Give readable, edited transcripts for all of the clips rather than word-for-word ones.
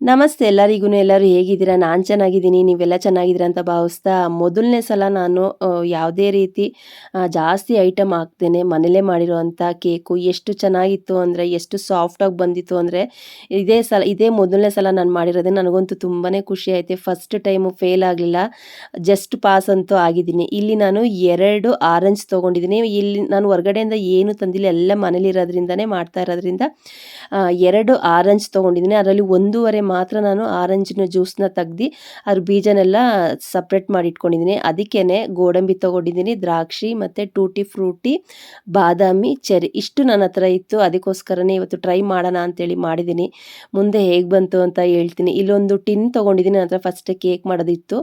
ನಮಸ್ತೆ ಎಲ್ಲರಿಗೂ. ಎಲ್ಲರೂ ಹೇಗಿದ್ದೀರಾ? ನಾನು ಚೆನ್ನಾಗಿದ್ದೀನಿ, ನೀವೆಲ್ಲ ಚೆನ್ನಾಗಿದ್ದೀರಾ ಅಂತ ಭಾವಿಸ್ತಾ, ಮೊದಲನೇ ಸಲ ನಾನು ಯಾವುದೇ ರೀತಿ ಜಾಸ್ತಿ ಐಟಮ್ ಹಾಕ್ದೇನೆ ಮನೇಲೇ ಮಾಡಿರೋವಂಥ ಕೇಕು ಎಷ್ಟು ಚೆನ್ನಾಗಿತ್ತು ಅಂದರೆ, ಎಷ್ಟು ಸಾಫ್ಟಾಗಿ ಬಂದಿತ್ತು ಅಂದರೆ, ಇದೇ ಮೊದಲನೇ ಸಲ ನಾನು ಮಾಡಿರೋದೇ. ನನಗಂತೂ ತುಂಬಾ ಖುಷಿ ಆಯಿತು. ಫಸ್ಟ್ ಟೈಮು ಫೇಲ್ ಆಗಲಿಲ್ಲ, ಜಸ್ಟ್ ಪಾಸ್ ಅಂತೂ ಆಗಿದ್ದೀನಿ. ಇಲ್ಲಿ ನಾನು 2 ಆರೆಂಜ್ ತೊಗೊಂಡಿದ್ದೀನಿ. ಇಲ್ಲಿ ನಾನು ಹೊರಗಡೆಯಿಂದ ಏನು ತಂದಿಲ್ಲ, ಎಲ್ಲ ಮನೇಲಿರೋದ್ರಿಂದನೇ ಮಾಡ್ತಾ ಇರೋದ್ರಿಂದ 2 ಆರೆಂಜ್ ತೊಗೊಂಡಿದ್ದೀನಿ. ಅದರಲ್ಲಿ 1.5 ಮಾತ್ರ ನಾನು ಆರೆಂಜಿನ ಜ್ಯೂಸನ್ನ ತೆಗ್ದು ಅದ್ರ ಬೀಜನೆಲ್ಲ ಸಪ್ರೇಟ್ ಮಾಡಿ ಇಟ್ಕೊಂಡಿದ್ದೀನಿ. ಅದಕ್ಕೇ ಗೋಡಂಬಿ ತೊಗೊಂಡಿದ್ದೀನಿ, ದ್ರಾಕ್ಷಿ ಮತ್ತು ಟೂಟಿ ಫ್ರೂಟಿ, ಬಾದಾಮಿ, ಚೆರಿ ಇಷ್ಟು ನನ್ನ ಹತ್ರ ಇತ್ತು. ಅದಕ್ಕೋಸ್ಕರನೇ ಇವತ್ತು ಟ್ರೈ ಮಾಡೋಣ ಅಂತೇಳಿ ಮಾಡಿದ್ದೀನಿ. ಮುಂದೆ ಹೇಗೆ ಬಂತು ಅಂತ ಹೇಳ್ತೀನಿ. ಇಲ್ಲೊಂದು ಟಿನ್ ತೊಗೊಂಡಿದ್ದೀನಿ. ನನ್ನ ಹತ್ರ ಫಸ್ಟೇ ಕೇಕ್ ಮಾಡೋದಿತ್ತು.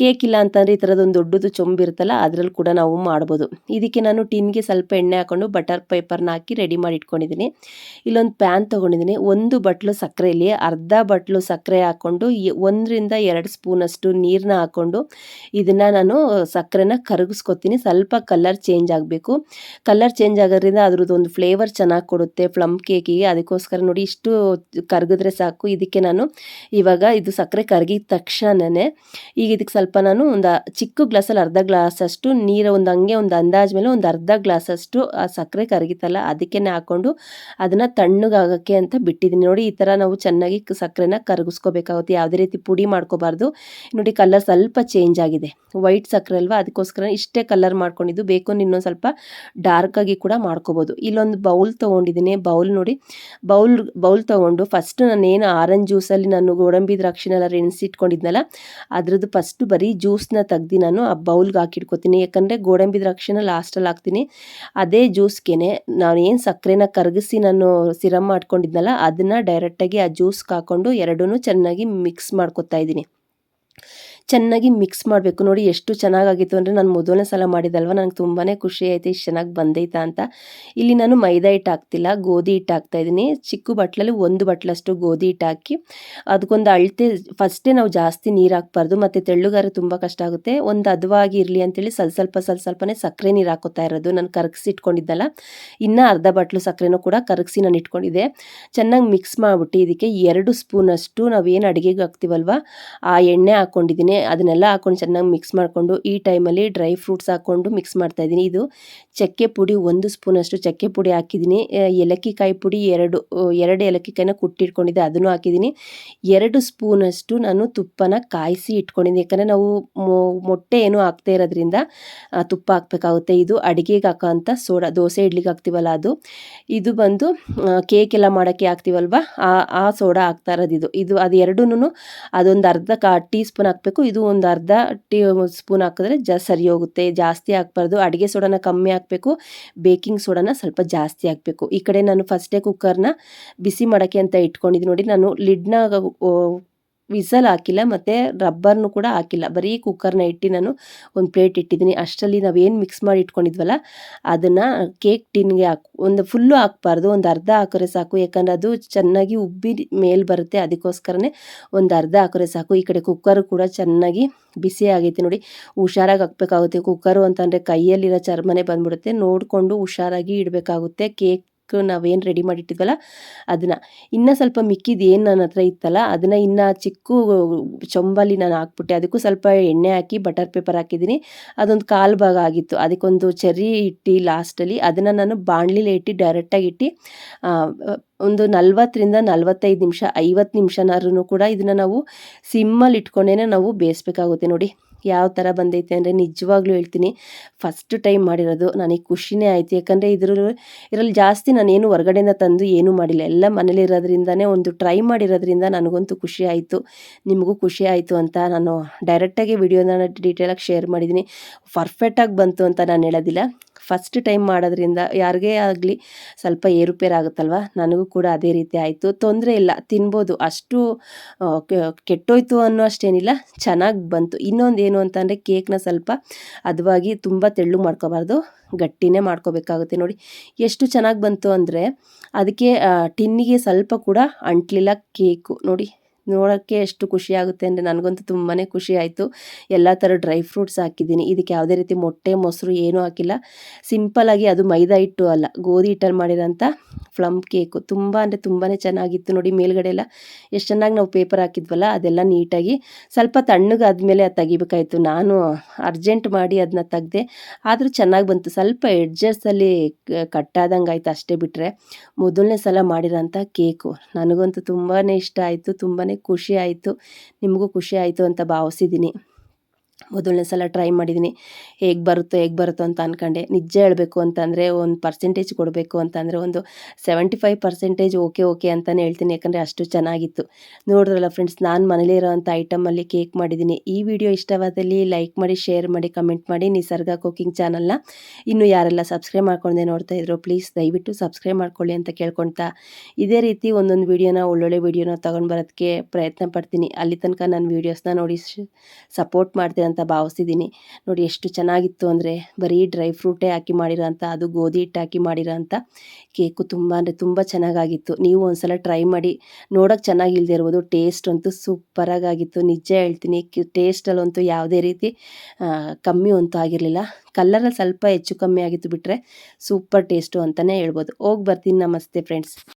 ಕೇಕ್ ಇಲ್ಲ ಅಂತಂದರೆ ಈ ಥರದೊಂದು ದೊಡ್ಡದು ಚೊಂಬಿರುತ್ತಲ್ಲ, ಅದರಲ್ಲಿ ಕೂಡ ನಾವು ಮಾಡ್ಬೋದು. ಇದಕ್ಕೆ ನಾನು ಟಿನ್ಗೆ ಸ್ವಲ್ಪ ಎಣ್ಣೆ ಹಾಕ್ಕೊಂಡು ಬಟರ್ ಪೇಪರ್ನ ಹಾಕಿ ರೆಡಿ ಮಾಡಿ ಇಟ್ಕೊಂಡಿದ್ದೀನಿ. ಇಲ್ಲೊಂದು ಪ್ಯಾನ್ ತೊಗೊಂಡಿದ್ದೀನಿ. 1 ಬಟ್ಲು ಸಕ್ಕರೆಯಲ್ಲಿ ಅರ್ಧ ಬಟ್ಲು ಸಕ್ಕರೆ ಹಾಕ್ಕೊಂಡು 1-2 ಸ್ಪೂನಷ್ಟು ನೀರನ್ನ ಹಾಕ್ಕೊಂಡು ಇದನ್ನು ನಾನು ಸಕ್ಕರೆನ ಕರಗಿಸ್ಕೊತೀನಿ. ಸ್ವಲ್ಪ ಕಲರ್ ಚೇಂಜ್ ಆಗಬೇಕು. ಕಲರ್ ಚೇಂಜ್ ಆಗೋದ್ರಿಂದ ಅದ್ರದ್ದೊಂದು ಫ್ಲೇವರ್ ಚೆನ್ನಾಗಿ ಕೊಡುತ್ತೆ ಪ್ಲಮ್ ಕೇಕಿಗೆ. ಅದಕ್ಕೋಸ್ಕರ ನೋಡಿ ಇಷ್ಟು ಕರಗಿದ್ರೆ ಸಾಕು. ಇದಕ್ಕೆ ನಾನು ಇವಾಗ ಇದು ಸಕ್ಕರೆ ಕರಗಿದ ತಕ್ಷಣನೇ ಈಗ ಇದಕ್ಕೆ ಸ್ವಲ್ಪ ನಾನು ಒಂದು ಚಿಕ್ಕ ಗ್ಲಾಸಲ್ಲಿ ಅರ್ಧ ಗ್ಲಾಸಷ್ಟು ನೀರು, ಒಂದು ಹಂಗೆ ಒಂದು ಅಂದಾಜ್ ಮೇಲೆ ಒಂದು ಅರ್ಧ ಗ್ಲಾಸಷ್ಟು ಆ ಸಕ್ಕರೆ ಕರಗಿತ್ತಲ್ಲ ಅದಕ್ಕೇ ಹಾಕ್ಕೊಂಡು ಅದನ್ನು ತಣ್ಣಗಾಗೋಕ್ಕೆ ಅಂತ ಬಿಟ್ಟಿದ್ದೀನಿ. ನೋಡಿ ಈ ಥರ ನಾವು ಚೆನ್ನಾಗಿ ಸಕ್ಕರೆನ ಕರಗಿಸ್ಕೋಬೇಕಾಗುತ್ತೆ. ಯಾವುದೇ ರೀತಿ ಪುಡಿ ಮಾಡ್ಕೋಬಾರ್ದು. ನೋಡಿ ಕಲರ್ ಸ್ವಲ್ಪ ಚೇಂಜ್ ಆಗಿದೆ. ವೈಟ್ ಸಕ್ಕರೆ ಅಲ್ವಾ, ಅದಕ್ಕೋಸ್ಕರ ಇಷ್ಟೇ ಕಲರ್ ಮಾಡ್ಕೊಂಡಿದ್ದು. ಬೇಕು ಇನ್ನೊಂದು ಸ್ವಲ್ಪ ಡಾರ್ಕಾಗಿ ಕೂಡ ಮಾಡ್ಕೋಬೋದು. ಇಲ್ಲೊಂದು ಬೌಲ್ ತೊಗೊಂಡಿದ್ದೀನಿ. ನೋಡಿ ಬೌಲ್ ತೊಗೊಂಡು ಫಸ್ಟ್ ನಾನೇನು ಆರೆಂಜ್ ಜ್ಯೂಸಲ್ಲಿ ನಾನು ಗೋಡಂಬಿ ದ್ರಾಕ್ಷಿನೆಲ್ಲ ನೆನೆಸಿಟ್ಕೊಂಡಿದ್ನಲ್ಲ, ಅದ್ರದ್ದು ಫಸ್ಟು ಬರೀ ಜ್ಯೂಸನ್ನ ತೆಗ್ದು ನಾನು ಆ ಬೌಲ್ಗೆ ಹಾಕಿಟ್ಕೊತೀನಿ. ಯಾಕಂದರೆ ಗೋಡಂಬಿ ದ್ರಾಕ್ಷಿನ ಲಾಸ್ಟಲ್ಲಿ ಹಾಕ್ತೀನಿ. ಅದೇ ಜ್ಯೂಸ್ಗೆ ನಾನು ಏನು ಸಕ್ಕರೆನ ಕರಗಿಸಿ ನಾನು ಸಿರಮ್ ಮಾಡ್ಕೊಂಡಿದ್ನಲ್ಲ ಅದನ್ನು ಡೈರೆಕ್ಟಾಗಿ ಆ ಜ್ಯೂಸ್ಗೆ ಹಾಕ್ಕೊಂಡು ಎರಡೂ ಚೆನ್ನಾಗಿ ಮಿಕ್ಸ್ ಮಾಡ್ಕೊತಾ ಇದ್ದೀನಿ. ಚೆನ್ನಾಗಿ ಮಿಕ್ಸ್ ಮಾಡಬೇಕು. ನೋಡಿ ಎಷ್ಟು ಚೆನ್ನಾಗಾಗಿತ್ತು ಅಂದರೆ, ನಾನು ಮೊದಲನೇ ಸಲ ಮಾಡಿದಲ್ವ, ನನಗೆ ತುಂಬಾ ಖುಷಿ ಆಯಿತು ಇಷ್ಟು ಚೆನ್ನಾಗಿ ಬಂದೈತಾ ಅಂತ. ಇಲ್ಲಿ ನಾನು ಮೈದಾ ಹಿಟ್ಟು ಹಾಕ್ತಿಲ್ಲ, ಗೋಧಿ ಹಿಟ್ಟು ಹಾಕ್ತಾಯಿದ್ದೀನಿ. ಚಿಕ್ಕ ಬಟ್ಲಲ್ಲಿ 1 ಬಟ್ಲಷ್ಟು ಗೋಧಿ ಹಿಟ್ಟು ಹಾಕಿ ಅದಕ್ಕೊಂದು ಅಳತೆ. ಫಸ್ಟೇ ನಾವು ಜಾಸ್ತಿ ನೀರು ಹಾಕ್ಬಾರ್ದು, ಮತ್ತು ತೆಳ್ಳಗಾರೆ ತುಂಬ ಕಷ್ಟ ಆಗುತ್ತೆ. ಒಂದು ಹದವಾಗಿ ಇರಲಿ ಅಂತೇಳಿ ಸ್ವಲ್ಪನೇ ಸಕ್ಕರೆ ನೀರು ಹಾಕೋತಾ ಇರೋದು. ನಾನು ಕರಗಿಸಿ ಇಟ್ಕೊಂಡಿದ್ದಲ್ಲ, ಇನ್ನೂ ಅರ್ಧ ಬಟ್ಲು ಸಕ್ಕರೆನೂ ಕೂಡ ಕರಗಿಸಿ ನಾನು ಇಟ್ಕೊಂಡಿದ್ದೆ. ಚೆನ್ನಾಗಿ ಮಿಕ್ಸ್ ಮಾಡಿಬಿಟ್ಟು ಇದಕ್ಕೆ 2 ಸ್ಪೂನಷ್ಟು ನಾವೇನು ಅಡುಗೆಗೆ ಹಾಕ್ತೀವಲ್ವ ಆ ಎಣ್ಣೆ ಹಾಕ್ಕೊಂಡಿದ್ದೀನಿ. ಅದನ್ನೆಲ್ಲ ಹಾಕ್ಕೊಂಡು ಚೆನ್ನಾಗಿ ಮಿಕ್ಸ್ ಮಾಡಿಕೊಂಡು ಈ ಟೈಮಲ್ಲಿ ಡ್ರೈ ಫ್ರೂಟ್ಸ್ ಹಾಕ್ಕೊಂಡು ಮಿಕ್ಸ್ ಮಾಡ್ತಾಯಿದ್ದೀನಿ. ಇದು ಚಕ್ಕೆ ಪುಡಿ 1 ಸ್ಪೂನಷ್ಟು ಚಕ್ಕೆ ಪುಡಿ ಹಾಕಿದ್ದೀನಿ. ಏಲಕ್ಕಿಕಾಯಿ ಪುಡಿ 2 ಏಲಕ್ಕಿಕಾಯಿನ ಕುಟ್ಟಿಟ್ಕೊಂಡಿದ್ದೆ, ಅದನ್ನು ಹಾಕಿದ್ದೀನಿ. 2 ಸ್ಪೂನಷ್ಟು ನಾನು ತುಪ್ಪನ ಕಾಯಿಸಿ ಇಟ್ಕೊಂಡಿದ್ದೀನಿ. ಯಾಕಂದರೆ ನಾವು ಮೊಟ್ಟೆ ಏನೂ ಹಾಕ್ತಾ ಇರೋದ್ರಿಂದ ತುಪ್ಪ ಹಾಕಬೇಕಾಗುತ್ತೆ. ಇದು ಅಡುಗೆಗೆ ಹಾಕೋಂಥ ಸೋಡಾ, ದೋಸೆ ಇಡ್ಲಿಗೆ ಹಾಕ್ತೀವಲ್ಲ ಅದು. ಇದು ಬಂದು ಕೇಕ್ ಎಲ್ಲ ಮಾಡೋಕ್ಕೆ ಹಾಕ್ತೀವಲ್ವ ಆ ಸೋಡಾ ಹಾಕ್ತಾ ಇರೋದು. ಇದು ಅದು ಎರಡೂ ಅದೊಂದು ಅರ್ಧ ಟೀ ಸ್ಪೂನ್ ಹಾಕಬೇಕು. ಇದು ಒಂದು ಅರ್ಧ ಟೀ ಸ್ಪೂನ್ ಹಾಕಿದ್ರೆ ಸರಿ ಹೋಗುತ್ತೆ. ಜಾಸ್ತಿ ಹಾಕ್ಬಾರ್ದು. ಅಡುಗೆ ಸೋಡಾನ ಕಮ್ಮಿ ಹಾಕಬೇಕು, ಬೇಕಿಂಗ್ ಸೋಡಾನ ಸ್ವಲ್ಪ ಜಾಸ್ತಿ ಹಾಕಬೇಕು. ಈ ಕಡೆ ನಾನು ಫಸ್ಟೇ ಕುಕ್ಕರ್ನ ಬಿಸಿ ಮಾಡೋಕ್ಕೆ ಅಂತ ಇಟ್ಕೊಂಡಿದ್ದೀನಿ. ನೋಡಿ ನಾನು ಲಿಡ್ನ ವಿಸಲ್ ಹಾಕಿಲ್ಲ ಮತ್ತು ರಬ್ಬರ್ನು ಕೂಡ ಹಾಕಿಲ್ಲ, ಬರೀ ಕುಕ್ಕರ್ನ ಇಟ್ಟು ನಾನು ಒಂದು ಪ್ಲೇಟ್ ಇಟ್ಟಿದ್ದೀನಿ. ಅಷ್ಟರಲ್ಲಿ ನಾವೇನು ಮಿಕ್ಸ್ ಮಾಡಿ ಇಟ್ಕೊಂಡಿದ್ವಲ್ಲ ಅದನ್ನು ಕೇಕ್ ಟಿನ್ಗೆ ಒಂದು ಫುಲ್ಲು ಹಾಕ್ಬಾರ್ದು, ಒಂದು ಅರ್ಧ ಹಾಕಿದ್ರೆ ಸಾಕು. ಯಾಕಂದರೆ ಅದು ಚೆನ್ನಾಗಿ ಉಬ್ಬಿ ಮೇಲೆ ಬರುತ್ತೆ. ಅದಕ್ಕೋಸ್ಕರನೇ ಒಂದು ಅರ್ಧ ಹಾಕಿದ್ರೆ ಸಾಕು. ಈ ಕಡೆ ಕುಕ್ಕರು ಕೂಡ ಚೆನ್ನಾಗಿ ಬಿಸಿ ಆಗೈತೆ. ನೋಡಿ ಹುಷಾರಾಗಿ ಹಾಕಬೇಕಾಗುತ್ತೆ. ಕುಕ್ಕರು ಅಂತಂದರೆ ಕೈಯಲ್ಲಿರೋ ಚರ್ಮನೆ ಬಂದ್ಬಿಡುತ್ತೆ. ನೋಡಿಕೊಂಡು ಹುಷಾರಾಗಿ ಇಡಬೇಕಾಗುತ್ತೆ. ಕೇಕ್ ನಾವೇನು ರೆಡಿ ಮಾಡಿಟ್ಟಿದ್ವಲ್ಲ ಅದನ್ನು ಇನ್ನೂ ಸ್ವಲ್ಪ ಮಿಕ್ಕಿದ್ದು ಏನು ನನ್ನ ಹತ್ರ ಇತ್ತಲ್ಲ ಅದನ್ನು ಇನ್ನೂ ಚಿಕ್ಕ ಚೊಂಬಲ್ಲಿ ನಾನು ಹಾಕ್ಬಿಟ್ಟೆ. ಅದಕ್ಕೂ ಸ್ವಲ್ಪ ಎಣ್ಣೆ ಹಾಕಿ ಬಟರ್ ಪೇಪರ್ ಹಾಕಿದ್ದೀನಿ. ಅದೊಂದು 1/4 ಭಾಗ ಆಗಿತ್ತು. ಅದಕ್ಕೊಂದು ಚೆರ್ರಿ ಇಟ್ಟು ಲಾಸ್ಟಲ್ಲಿ ಅದನ್ನು ನಾನು ಬಾಣಲಿಲಿ ಇಟ್ಟು ಡೈರೆಕ್ಟಾಗಿ ಇಟ್ಟು ಒಂದು 40-45 ನಿಮಿಷ 50 ನಿಮಿಷನಾದ್ರೂ ಕೂಡ ಇದನ್ನು ನಾವು ಸಿಮ್ಮಲ್ಲಿ ಇಟ್ಕೊಂಡೇ ನಾವು ಬೇಯಿಸ್ಬೇಕಾಗುತ್ತೆ. ನೋಡಿ ಯಾವ ಥರ ಬಂದೈತೆ ಅಂದರೆ, ನಿಜವಾಗ್ಲೂ ಹೇಳ್ತೀನಿ ಫಸ್ಟ್ ಟೈಮ್ ಮಾಡಿರೋದು. ನನಗೆ ಖುಷಿನೇ ಆಯಿತು. ಯಾಕಂದರೆ ಇದರಲ್ಲಿ ಜಾಸ್ತಿ ನಾನೇನು ಹೊರಗಡೆಯಿಂದ ತಂದು ಏನೂ ಮಾಡಿಲ್ಲ, ಎಲ್ಲ ಮನೇಲಿರೋದ್ರಿಂದನೇ ಒಂದು ಟ್ರೈ ಮಾಡಿರೋದ್ರಿಂದ ನನಗಂತೂ ಖುಷಿ ಆಯಿತು. ನಿಮಗೂ ಖುಷಿ ಆಯಿತು ಅಂತ ನಾನು ಡೈರೆಕ್ಟಾಗಿ ವಿಡಿಯೋನ ಡೀಟೇಲಾಗಿ ಶೇರ್ ಮಾಡಿದ್ದೀನಿ. ಪರ್ಫೆಕ್ಟಾಗಿ ಬಂತು ಅಂತ ನಾನು ಹೇಳೋದಿಲ್ಲ. ಫಸ್ಟ್ ಟೈಮ್ ಮಾಡೋದ್ರಿಂದ ಯಾರಿಗೇ ಆಗಲಿ ಸ್ವಲ್ಪ ಏರುಪೇರು ಆಗುತ್ತಲ್ವ, ನನಗೂ ಕೂಡ ಅದೇ ರೀತಿ ಆಯಿತು. ತೊಂದರೆ ಇಲ್ಲ, ತಿನ್ಬೋದು. ಅಷ್ಟು ಕೆಟ್ಟೋಯ್ತು ಅನ್ನೋ ಅಷ್ಟೇನಿಲ್ಲ, ಚೆನ್ನಾಗಿ ಬಂತು. ಇನ್ನೊಂದು ಏನು ಅಂತಂದರೆ ಕೇಕ್ನ ಸ್ವಲ್ಪ ಹದವಾಗಿ ತುಂಬ ತೆಳ್ಳು ಮಾಡ್ಕೋಬಾರ್ದು, ಗಟ್ಟಿನೇ ಮಾಡ್ಕೋಬೇಕಾಗುತ್ತೆ. ನೋಡಿ ಎಷ್ಟು ಚೆನ್ನಾಗಿ ಬಂತು ಅಂದರೆ ಅದಕ್ಕೆ ಟಿನ್ನಿಗೆ ಸ್ವಲ್ಪ ಕೂಡ ಅಂಟಲಿಲ್ಲ ಕೇಕು. ನೋಡಿ ನೋಡೋಕ್ಕೆ ಎಷ್ಟು ಖುಷಿಯಾಗುತ್ತೆ ಅಂದರೆ ನನಗಂತೂ ತುಂಬಾ ಖುಷಿ ಆಯಿತು. ಎಲ್ಲ ಥರ ಡ್ರೈ ಫ್ರೂಟ್ಸ್ ಹಾಕಿದ್ದೀನಿ. ಇದಕ್ಕೆ ಯಾವುದೇ ರೀತಿ ಮೊಟ್ಟೆ ಮೊಸರು ಏನೂ ಹಾಕಿಲ್ಲ. ಸಿಂಪಲ್ಲಾಗಿ, ಅದು ಮೈದಾ ಹಿಟ್ಟು ಅಲ್ಲ, ಗೋಧಿ ಹಿಟ್ಟಲ್ಲಿ ಮಾಡಿರೋಂಥ ಪ್ಲಮ್ ಕೇಕು ತುಂಬ ಅಂದರೆ ತುಂಬಾ ಚೆನ್ನಾಗಿತ್ತು. ನೋಡಿ ಮೇಲ್ಗಡೆ ಎಲ್ಲ ಎಷ್ಟು ಚೆನ್ನಾಗಿ ನಾವು ಪೇಪರ್ ಹಾಕಿದ್ವಲ್ಲ ಅದೆಲ್ಲ ನೀಟಾಗಿ ಸ್ವಲ್ಪ ತಣ್ಣಗಾದ್ಮೇಲೆ ಅದು ತೆಗಿಬೇಕಾಯಿತು. ನಾನು ಅರ್ಜೆಂಟ್ ಮಾಡಿ ಅದನ್ನ ತೆಗ್ದೆ, ಆದರೂ ಚೆನ್ನಾಗಿ ಬಂತು. ಸ್ವಲ್ಪ ಎಡ್ಜಸ್ಸಲ್ಲಿ ಕಟ್ಟಾದಂಗೆ ಆಯಿತು ಅಷ್ಟೇ, ಬಿಟ್ಟರೆ ಮೊದಲನೇ ಸಲ ಮಾಡಿರೋಂಥ ಕೇಕು ನನಗಂತೂ ತುಂಬಾ ಇಷ್ಟ ಆಯಿತು, ತುಂಬಾ ಖುಷಿ ಆಯಿತು. ನಿಮಗೂ ಖುಷಿ ಆಯಿತು ಅಂತ ಭಾವಿಸಿದ್ದೀನಿ. ಮೊದಲನೇ ಸಲ ಟ್ರೈ ಮಾಡಿದ್ದೀನಿ. ಹೇಗೆ ಬರುತ್ತೋ ಅಂತ ಅಂದ್ಕೊಂಡೆ. ನಿಜ ಹೇಳಬೇಕು ಅಂತಂದರೆ, ಒಂದು ಪರ್ಸೆಂಟೇಜ್ ಕೊಡಬೇಕು ಅಂತಂದರೆ ಒಂದು 75% ಓಕೆ ಅಂತಲೇ ಹೇಳ್ತೀನಿ. ಯಾಕಂದರೆ ಅಷ್ಟು ಚೆನ್ನಾಗಿತ್ತು. ನೋಡಿದ್ರಲ್ಲ ಫ್ರೆಂಡ್ಸ್, ನಾನು ಮನೇಲೇ ಇರೋವಂಥ ಐಟಮಲ್ಲಿ ಕೇಕ್ ಮಾಡಿದ್ದೀನಿ. ಈ ವಿಡಿಯೋ ಇಷ್ಟವಾದಲ್ಲಿ ಲೈಕ್ ಮಾಡಿ, ಶೇರ್ ಮಾಡಿ, ಕಮೆಂಟ್ ಮಾಡಿ. ನಿಸರ್ಗ ಕುಕಿಂಗ್ ಚಾನಲ್ನ ಇನ್ನೂ ಯಾರೆಲ್ಲ ಸಬ್ಸ್ಕ್ರೈಬ್ ಮಾಡ್ಕೊಂಡೆ ನೋಡ್ತಾ ಇದ್ರು, ಪ್ಲೀಸ್ ದಯವಿಟ್ಟು ಸಬ್ಸ್ಕ್ರೈಬ್ ಮಾಡ್ಕೊಳ್ಳಿ ಅಂತ ಕೇಳ್ಕೊಳ್ತಾ, ಇದೇ ರೀತಿ ಒಂದೊಂದು ವೀಡಿಯೋನ, ಒಳ್ಳೊಳ್ಳೆ ವೀಡಿಯೋನ ತೊಗೊಂಡು ಬರೋದಕ್ಕೆ ಪ್ರಯತ್ನ ಪಡ್ತೀನಿ. ಅಲ್ಲಿ ತನಕ ನನ್ನ ವೀಡಿಯೋಸ್ನ ನೋಡಿ ಸಪೋರ್ಟ್ ಮಾಡ್ತೀನಿ ಅಂತ ಭಾವಿಸಿದ್ದೀನಿ. ನೋಡಿ ಎಷ್ಟು ಚೆನ್ನಾಗಿತ್ತು ಅಂದರೆ, ಬರೀ ಡ್ರೈ ಫ್ರೂಟೇ ಹಾಕಿ ಮಾಡಿರೋಂಥ, ಅದು ಗೋಧಿ ಹಿಟ್ಟು ಹಾಕಿ ಮಾಡಿರೋಂಥ ಕೇಕು ತುಂಬ ಅಂದರೆ ತುಂಬ ಚೆನ್ನಾಗಾಗಿತ್ತು. ನೀವು ಒಂದ್ಸಲ ಟ್ರೈ ಮಾಡಿ. ನೋಡೋಕ್ಕೆ ಚೆನ್ನಾಗಿಲ್ಲದೆ ಇರ್ಬೋದು, ಟೇಸ್ಟ್ ಅಂತೂ ಸೂಪರಾಗಿತ್ತು. ನಿಜ ಹೇಳ್ತೀನಿ, ಟೇಸ್ಟಲ್ಲಂತೂ ಯಾವುದೇ ರೀತಿ ಕಮ್ಮಿ ಅಂತೂ ಆಗಿರಲಿಲ್ಲ. ಕಲರಲ್ಲಿ ಸ್ವಲ್ಪ ಹೆಚ್ಚು ಕಮ್ಮಿ ಆಗಿತ್ತು, ಬಿಟ್ಟರೆ ಸೂಪರ್ ಟೇಸ್ಟು ಅಂತಲೇ ಹೇಳ್ಬೋದು. ಹೋಗಿ ಬರ್ತೀನಿ. ನಮಸ್ತೆ ಫ್ರೆಂಡ್ಸ್.